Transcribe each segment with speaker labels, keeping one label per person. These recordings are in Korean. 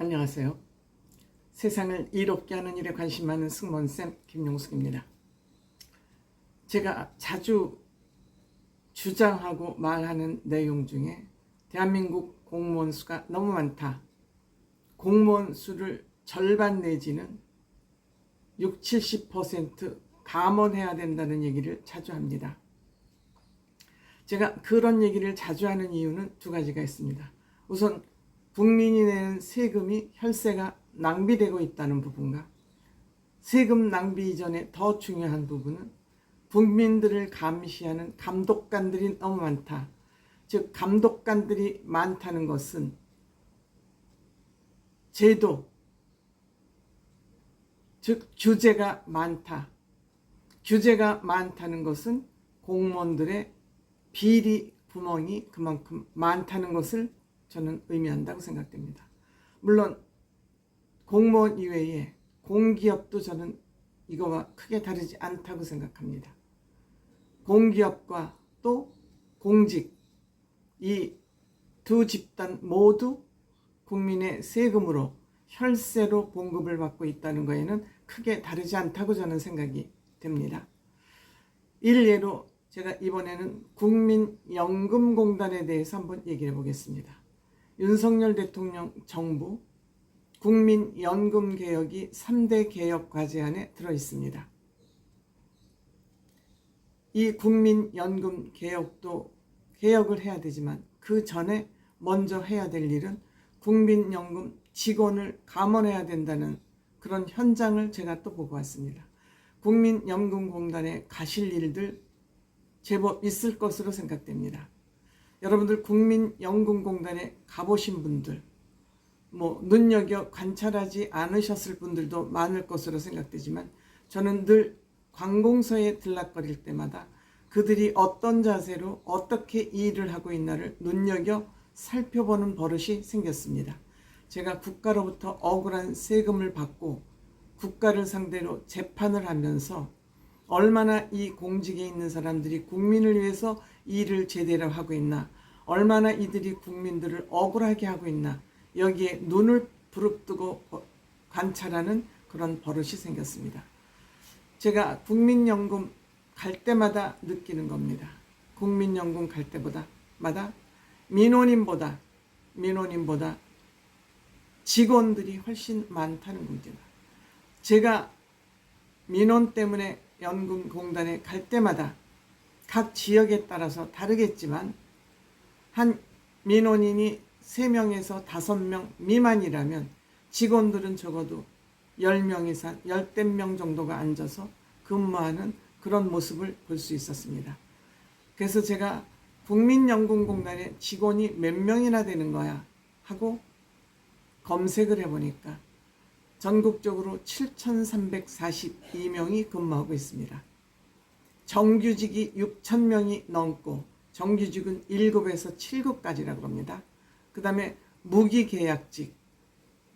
Speaker 1: 안녕하세요. 세상을 이롭게 하는 일에 관심 많은 승무원쌤 김용숙입니다. 제가 자주 주장하고 말하는 내용 중에 대한민국 공무원 수가 너무 많다. 공무원 수를 절반 내지는 60, 70% 감원해야 된다는 얘기를 자주 합니다. 제가 그런 얘기를 자주 하는 이유는 두 가지가 있습니다. 우선 국민이 내는 세금이 혈세가 낭비되고 있다는 부분과 세금 낭비 이전에 더 중요한 부분은 국민들을 감시하는 감독관들이 너무 많다. 즉 감독관들이 많다는 것은 제도, 즉 규제가 많다. 규제가 많다는 것은 공무원들의 비리 구멍이 그만큼 많다는 것을 저는 의미한다고 생각됩니다. 물론 공무원 이외에 공기업도 저는 이거와 크게 다르지 않다고 생각합니다. 공기업과 또 공직, 이 두 집단 모두 국민의 세금으로 혈세로 봉급을 받고 있다는 것에는 크게 다르지 않다고 저는 생각이 됩니다. 일례로 제가 이번에는 국민연금공단에 대해서 한번 얘기해 보겠습니다. 윤석열 대통령 정부 국민연금개혁이 3대 개혁 과제 안에 들어있습니다. 이 국민연금 개혁도 개혁을 해야 되지만 그 전에 먼저 해야 될 일은 국민연금 직원을 감원해야 된다는 그런 현장을 제가 또 보고 왔습니다. 국민연금공단에 가실 일들 제법 있을 것으로 생각됩니다. 여러분들 국민연금공단에 가보신 분들, 눈여겨 관찰하지 않으셨을 분들도 많을 것으로 생각되지만 저는 늘 관공서에 들락거릴 때마다 그들이 어떤 자세로 어떻게 일을 하고 있나를 눈여겨 살펴보는 버릇이 생겼습니다. 제가 국가로부터 억울한 세금을 받고 국가를 상대로 재판을 하면서 얼마나 이 공직에 있는 사람들이 국민을 위해서 일을 제대로 하고 있나, 얼마나 이들이 국민들을 억울하게 하고 있나, 여기에 눈을 부릅뜨고 관찰하는 그런 버릇이 생겼습니다. 제가 국민연금 갈 때마다 느끼는 겁니다. 국민연금 갈 때마다 민원인보다 직원들이 훨씬 많다는 겁니다. 제가 민원 때문에 연금공단에 갈 때마다 각 지역에 따라서 다르겠지만 한 민원인이 3명에서 5명 미만이라면 직원들은 적어도 10명 이상, 10명 정도가 앉아서 근무하는 그런 모습을 볼 수 있었습니다. 그래서 제가 국민연금공단에 직원이 몇 명이나 되는 거야 하고 검색을 해보니까 전국적으로 7,342명이 근무하고 있습니다. 정규직이 6,000명이 넘고 정규직은 7에서 7급까지라고 합니다. 그 다음에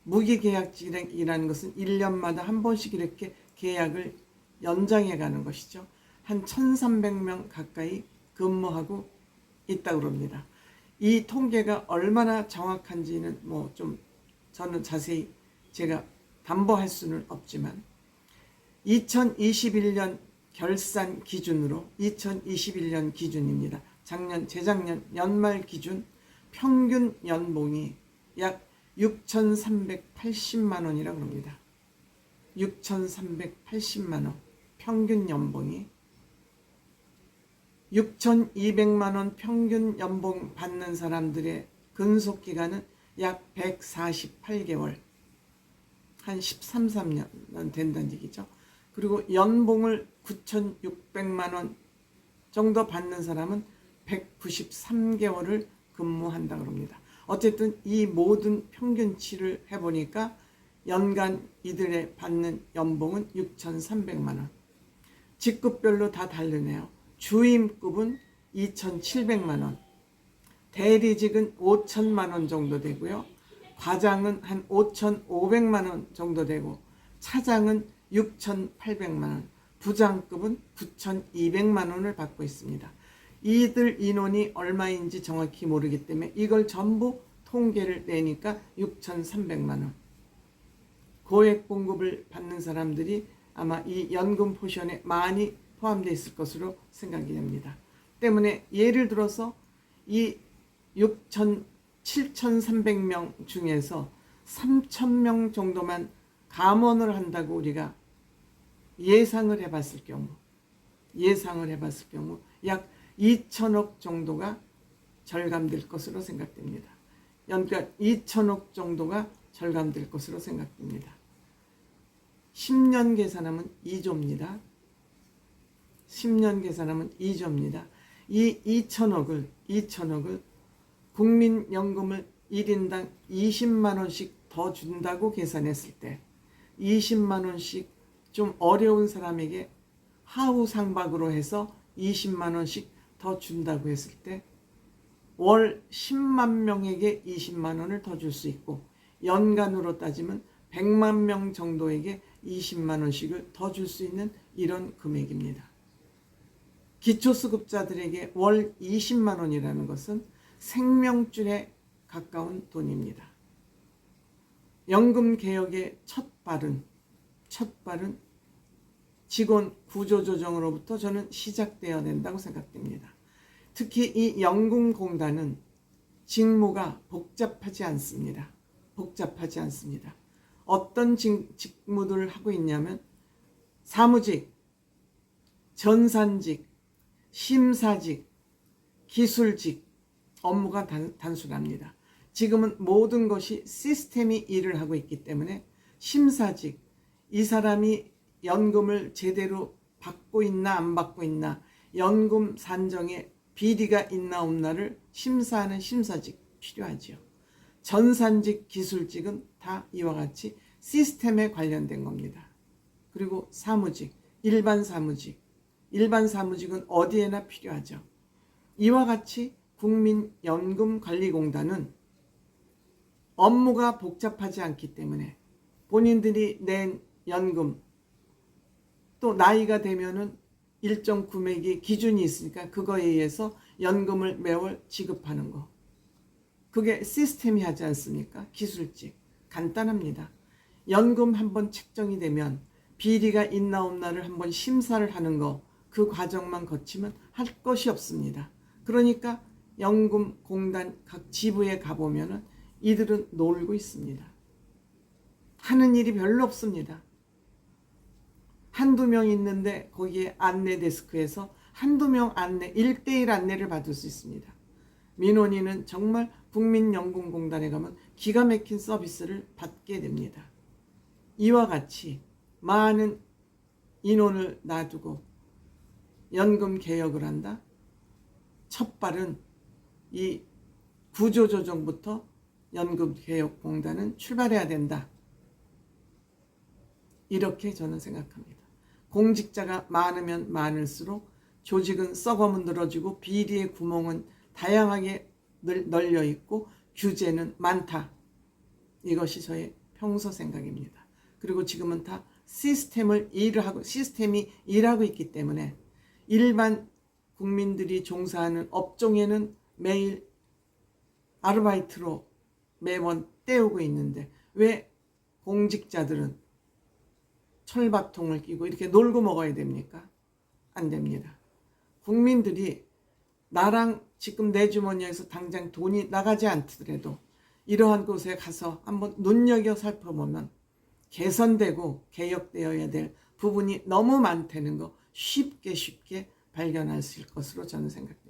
Speaker 1: 무기계약직이라는 것은 1년마다 한 번씩 이렇게 계약을 연장해 가는 것이죠. 한 1,300명 가까이 근무하고 있다고 합니다. 이 통계가 얼마나 정확한지는 저는 자세히 제가 담보할 수는 없지만 2021년 결산 기준으로 2021년 기준입니다. 재작년 연말 기준 평균 연봉이 약 6,380만 원이라고 합니다. 6,380만 원 평균 연봉이 6,200만 원 평균 연봉 받는 사람들의 근속기간은 약 148개월, 한 13, 14년 된다는 얘기죠. 그리고 연봉을 9,600만 원 정도 받는 사람은 193개월을 근무한다고 합니다. 어쨌든 이 모든 평균치를 해보니까 연간 이들의 받는 연봉은 6,300만 원. 직급별로 다 다르네요. 주임급은 2,700만 원, 대리직은 5천만 원 정도 되고요. 과장은 한 5,500만 원 정도 되고 차장은 6,800만 원, 부장급은 9,200만 원을 받고 있습니다. 이들 인원이 얼마인지 정확히 모르기 때문에 이걸 전부 통계를 내니까 6,300만 원. 고액 공급을 받는 사람들이 아마 이 연금 포션에 많이 포함되어 있을 것으로 생각이 됩니다. 때문에 예를 들어서 이 7,300명 중에서 3,000명 정도만 감원을 한다고 우리가 예상을 해봤을 경우 약 2천억 정도가 절감될 것으로 생각됩니다. 연간 2천억 정도가 절감될 것으로 생각됩니다. 10년 계산하면 2조입니다. 10년 계산하면 2조입니다. 이 2천억을 국민연금을 1인당 20만 원씩 더 준다고 계산했을 때 20만 원씩 좀 어려운 사람에게 하우상박으로 해서 20만 원씩 더 준다고 했을 때 월 10만 명에게 20만 원을 더 줄 수 있고 연간으로 따지면 100만 명 정도에게 20만 원씩을 더 줄 수 있는 이런 금액입니다. 기초수급자들에게 월 20만 원이라는 것은 생명줄에 가까운 돈입니다. 연금개혁의 첫 발은 직원 구조조정으로부터 저는 시작되어야 된다고 생각됩니다. 특히 이 연금공단은 직무가 복잡하지 않습니다. 어떤 직무들을 하고 있냐면 사무직, 전산직, 심사직, 기술직, 업무가 단순합니다. 지금은 모든 것이 시스템이 일을 하고 있기 때문에 심사직, 이 사람이 연금을 제대로 받고 있나 안 받고 있나, 연금 산정에 비리가 있나 없나를 심사하는 심사직 필요하죠. 전산직, 기술직은 다 이와 같이 시스템에 관련된 겁니다. 그리고 사무직, 일반 사무직은 어디에나 필요하죠. 이와 같이 국민연금관리공단은 업무가 복잡하지 않기 때문에 본인들이 낸 연금, 또 나이가 되면은 일정 금액이 기준이 있으니까 그거에 의해서 연금을 매월 지급하는 거. 그게 시스템이 하지 않습니까? 기술직. 간단합니다. 연금 한번 책정이 되면 비리가 있나 없나를 한번 심사를 하는 거, 그 과정만 거치면 할 것이 없습니다. 그러니까 연금공단 각 지부에 가보면은 이들은 놀고 있습니다. 하는 일이 별로 없습니다. 한두 명 있는데 거기에 안내 데스크에서 한두 명 안내, 1대1 안내를 받을 수 있습니다. 민원인은 정말 국민연금공단에 가면 기가 막힌 서비스를 받게 됩니다. 이와 같이 많은 인원을 놔두고 연금 개혁을 한다? 첫 발은 이 구조조정부터 연금개혁공단은 출발해야 된다. 이렇게 저는 생각합니다. 공직자가 많으면 많을수록 조직은 썩어 문드러지고 비리의 구멍은 다양하게 널려 있고 규제는 많다. 이것이 저의 평소 생각입니다. 그리고 지금은 다 시스템이 일하고 있기 때문에 일반 국민들이 종사하는 업종에는 매일 아르바이트로 매번 때우고 있는데 왜 공직자들은 철밥통을 끼고 이렇게 놀고 먹어야 됩니까? 안 됩니다. 국민들이 나랑 지금 내 주머니에서 당장 돈이 나가지 않더라도 이러한 곳에 가서 한번 눈여겨 살펴보면 개선되고 개혁되어야 될 부분이 너무 많다는 거 쉽게 발견할 수 있을 것으로 저는 생각합니다.